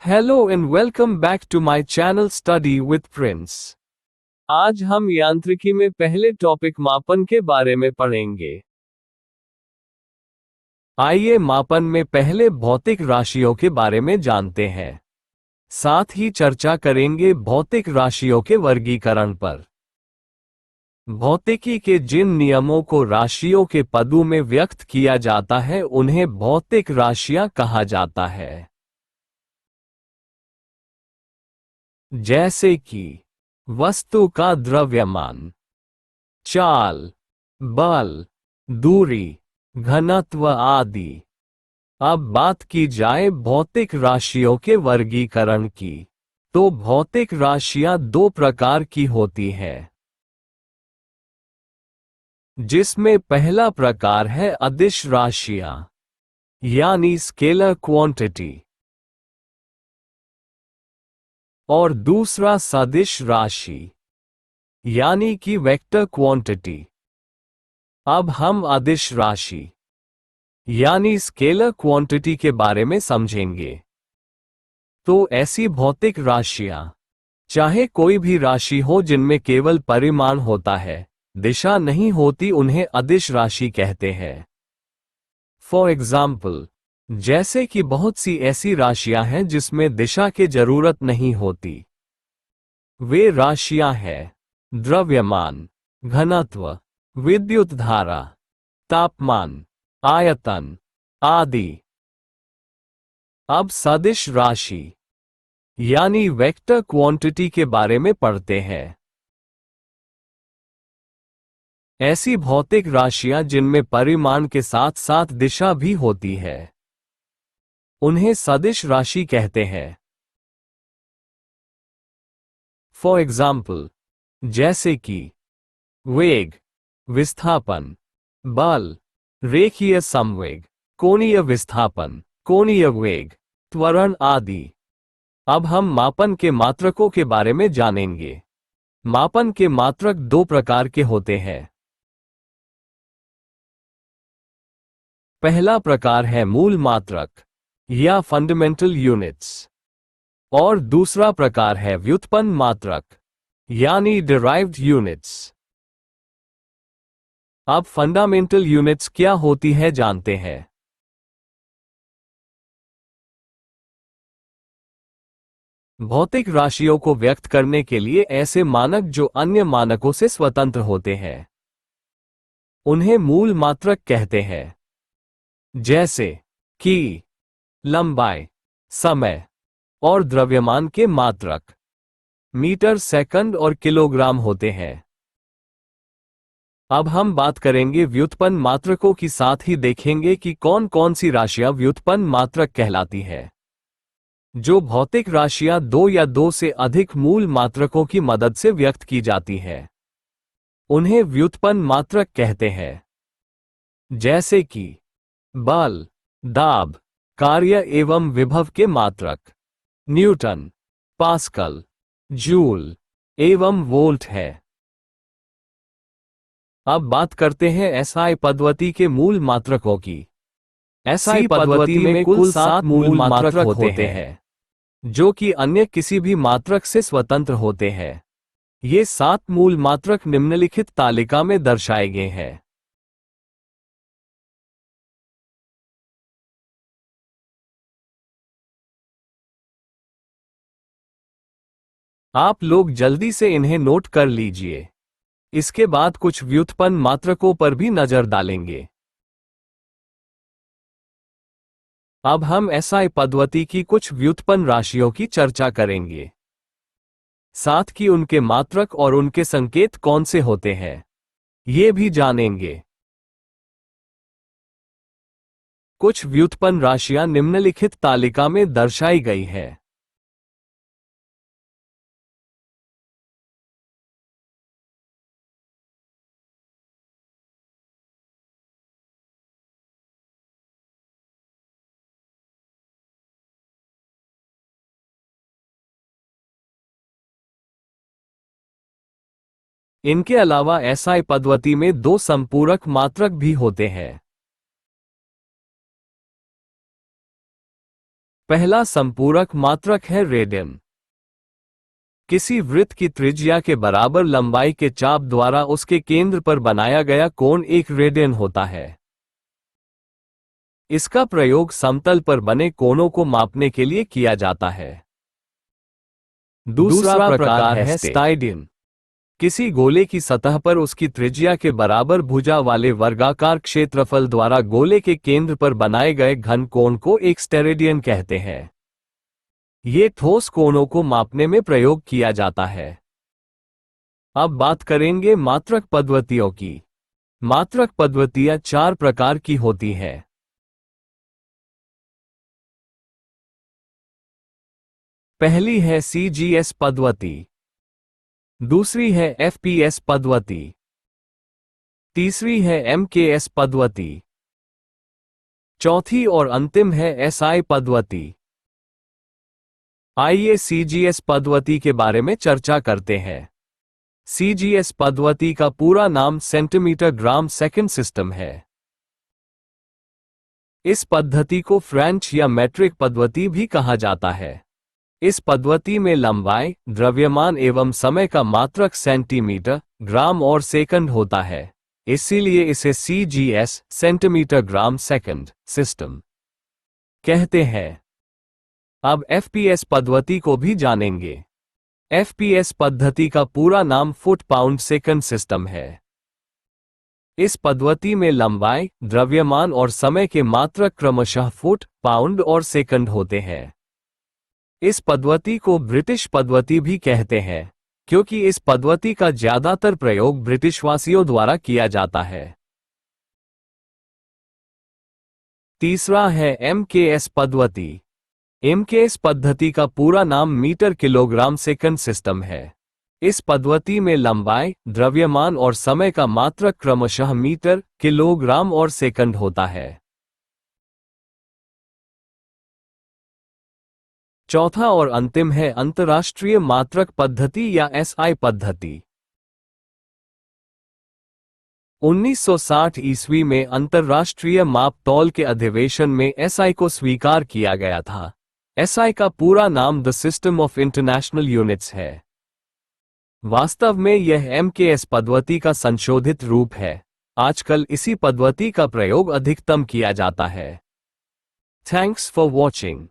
Hello and welcome back to my channel study with Prince. आज हम यांत्रिकी में पहले टॉपिक मापन के बारे में पढ़ेंगे। आइए मापन में पहले भौतिक राशियों के बारे में जानते हैं। साथ ही चर्चा करेंगे भौतिक राशियों के वर्गीकरण पर। भौतिकी के जिन नियमों को राशियों के पदों में व्यक्त किया जाता है उन्हें भौतिक राशियां कहा जाता है। जैसे कि वस्तु का द्रव्यमान, चाल, बल, दूरी, घनत्व आदि। अब बात की जाए भौतिक राशियों के वर्गीकरण की, तो भौतिक राशियां दो प्रकार की होती है, जिसमें पहला प्रकार है अदिश राशियां यानी स्केलर क्वांटिटी, और दूसरा सदिश राशि यानी कि वेक्टर क्वांटिटी। अब हम अदिश राशि यानी स्केलर क्वांटिटी के बारे में समझेंगे। तो ऐसी भौतिक राशियां, चाहे कोई भी राशि हो जिनमें केवल परिमाण होता है, दिशा नहीं होती, उन्हें अदिश राशि कहते हैं। फॉर एग्जाम्पल, जैसे कि बहुत सी ऐसी राशियां हैं जिसमें दिशा की जरूरत नहीं होती। वे राशियां हैं द्रव्यमान, घनत्व, विद्युत धारा, तापमान, आयतन आदि। अब सदिश राशि यानी वेक्टर क्वांटिटी के बारे में पढ़ते हैं। ऐसी भौतिक राशियां जिनमें परिमाण के साथ साथ दिशा भी होती है, उन्हें सदिश राशि कहते हैं। फॉर एग्जाम्पल, जैसे कि वेग, विस्थापन, बल, रेखीय संवेग, कोणीय विस्थापन, कोणीय वेग, त्वरण आदि। अब हम मापन के मात्रकों के बारे में जानेंगे। मापन के मात्रक दो प्रकार के होते हैं। पहला प्रकार है मूल मात्रक या फंडामेंटल यूनिट्स, और दूसरा प्रकार है व्युत्पन्न मात्रक यानी डिराइव्ड यूनिट्स। अब फंडामेंटल यूनिट्स क्या होती है जानते हैं। भौतिक राशियों को व्यक्त करने के लिए ऐसे मानक जो अन्य मानकों से स्वतंत्र होते हैं, उन्हें मूल मात्रक कहते हैं। जैसे कि लंबाई, समय और द्रव्यमान के मात्रक मीटर, सेकंड और किलोग्राम होते हैं। अब हम बात करेंगे व्युत्पन्न मात्रकों की, साथ ही देखेंगे कि कौन कौन सी राशियां व्युत्पन्न मात्रक कहलाती है। जो भौतिक राशियां दो या दो से अधिक मूल मात्रकों की मदद से व्यक्त की जाती है, उन्हें व्युत्पन्न मात्रक कहते हैं। जैसे कि बल, दाब, कार्य एवं विभव के मात्रक न्यूटन, पास्कल, जूल एवं वोल्ट है। अब बात करते हैं एसआई पद्धति के मूल मात्रकों की। एसआई पद्धति में कुल 7 मूल मात्रक होते हैं, जो कि अन्य किसी भी मात्रक से स्वतंत्र होते हैं। ये 7 मूल मात्रक निम्नलिखित तालिका में दर्शाए गए हैं। आप लोग जल्दी से इन्हें नोट कर लीजिए। इसके बाद कुछ व्युत्पन्न मात्रकों पर भी नजर डालेंगे। अब हम एसआई पद्धति की कुछ व्युत्पन्न राशियों की चर्चा करेंगे, साथ ही उनके मात्रक और उनके संकेत कौन से होते हैं, ये भी जानेंगे। कुछ व्युत्पन्न राशियां निम्नलिखित तालिका में दर्शाई गई हैं। इनके अलावा एसआई पद्धति में 2 संपूरक मात्रक भी होते हैं। पहला संपूरक मात्रक है रेडियन। किसी वृत्त की त्रिज्या के बराबर लंबाई के चाप द्वारा उसके केंद्र पर बनाया गया कोण एक रेडियन होता है। इसका प्रयोग समतल पर बने कोणों को मापने के लिए किया जाता है। दूसरा प्रकार है स्टाइडियन। किसी गोले की सतह पर उसकी त्रिज्या के बराबर भुजा वाले वर्गाकार क्षेत्रफल द्वारा गोले के केंद्र पर बनाए गए घन कोण को एक स्टेरेडियन कहते हैं। ये ठोस कोणों को मापने में प्रयोग किया जाता है। अब बात करेंगे मात्रक पद्धतियों की। मात्रक पद्धतियां 4 प्रकार की होती हैं। पहली है CGS पद्धति, दूसरी है FPS पद्धति, तीसरी है MKS पद्धति, चौथी और अंतिम है SI पद्धति। आइए CGS पद्धति के बारे में चर्चा करते हैं। CGS पद्धति का पूरा नाम सेंटीमीटर ग्राम सेकंड सिस्टम है। इस पद्धति को फ्रेंच या मैट्रिक पद्धति भी कहा जाता है। इस पद्धति में लंबाई, द्रव्यमान एवं समय का मात्रक सेंटीमीटर, ग्राम और सेकंड होता है, इसीलिए इसे CGS centimetre gram second system कहते हैं। अब FPS पद्धति को भी जानेंगे। FPS पद्धति का पूरा नाम फुट पाउंड सेकंड सिस्टम है। इस पद्धति में लंबाई, द्रव्यमान और समय के मात्रक क्रमशः फुट, पाउंड और सेकंड होते हैं। इस पद्धति को ब्रिटिश पद्धति भी कहते हैं, क्योंकि इस पद्धति का ज्यादातर प्रयोग ब्रिटिशवासियों द्वारा किया जाता है। तीसरा है MKS पद्धति। MKS पद्धति का पूरा नाम मीटर किलोग्राम सेकंड सिस्टम है। इस पद्धति में लंबाई, द्रव्यमान और समय का मात्रक क्रमशः मीटर, किलोग्राम और सेकंड होता है। चौथा और अंतिम है अंतर्राष्ट्रीय मात्रक पद्धति या SI पद्धति। 1960 ईस्वी में अंतर्राष्ट्रीय माप तौल के अधिवेशन में SI को स्वीकार किया गया था। SI का पूरा नाम the system of international units है। वास्तव में यह MKS पद्धति का संशोधित रूप है। आजकल इसी पद्धति का प्रयोग अधिकतम किया जाता है। Thanks for watching.